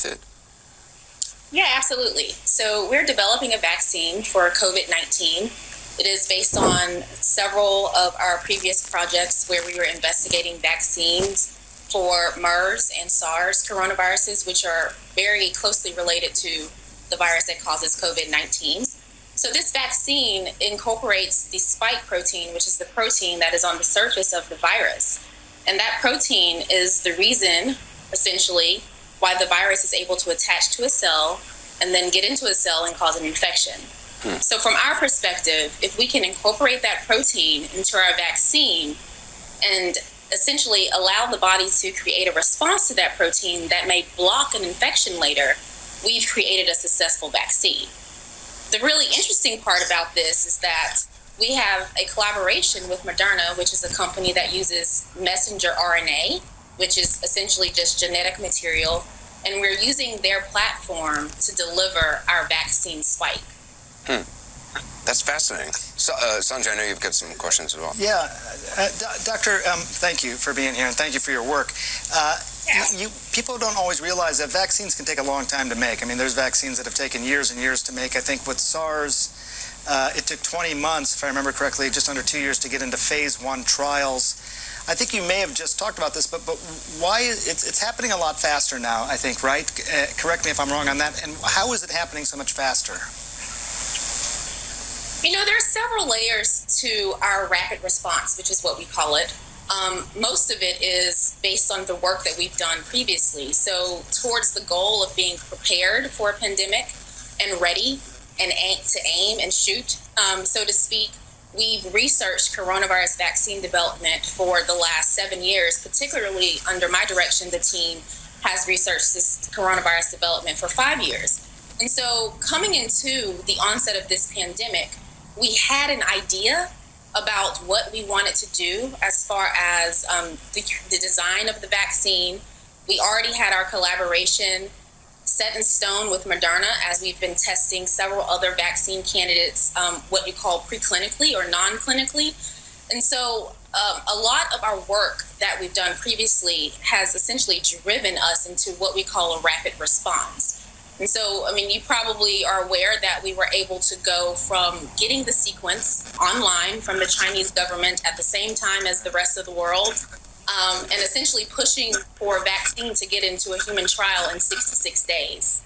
with it? Yeah, absolutely. So we're developing a vaccine for COVID-19. It is based on several of our previous projects where we were investigating vaccines for MERS and SARS coronaviruses, which are very closely related to the virus that causes COVID-19. So this vaccine incorporates the spike protein, which is the protein that is on the surface of the virus. And that protein is the reason, essentially, why the virus is able to attach to a cell and then get into a cell and cause an infection. So from our perspective, if we can incorporate that protein into our vaccine and essentially allow the body to create a response to that protein that may block an infection later, we've created a successful vaccine. The really interesting part about this is that we have a collaboration with Moderna, which is a company that uses messenger RNA, which is essentially just genetic material, and we're using their platform to deliver our vaccine spike. That's fascinating. So, Sanjay, I know you've got some questions as well. Yeah, Doctor, thank you for being here and thank you for your work. People don't always realize that vaccines can take a long time to make. I mean, there's vaccines that have taken years and years to make. I think with SARS, it took 20 months, if I remember correctly, just under 2 years to get into phase 1 trials. I think you may have just talked about this, but why it's happening a lot faster now, I think, right? Correct me if I'm wrong on that. And how is it happening so much faster? You know, there are several layers to our rapid response, which is what we call it. Most of it is based on the work that we've done previously. So towards the goal of being prepared for a pandemic and ready and to aim and shoot, so to speak, we've researched coronavirus vaccine development for the last 7 years, particularly under my direction. The team has researched this coronavirus development for 5 years. And so coming into the onset of this pandemic, we had an idea about what we wanted to do as far as the design of the vaccine. We already had our collaboration set in stone with Moderna as we've been testing several other vaccine candidates, what you call preclinically or non-clinically. And so a lot of our work that we've done previously has essentially driven us into what we call a rapid response. And so, I mean, you probably are aware that we were able to go from getting the sequence online from the Chinese government at the same time as the rest of the world, and essentially pushing for a vaccine to get into a human trial in 66 days.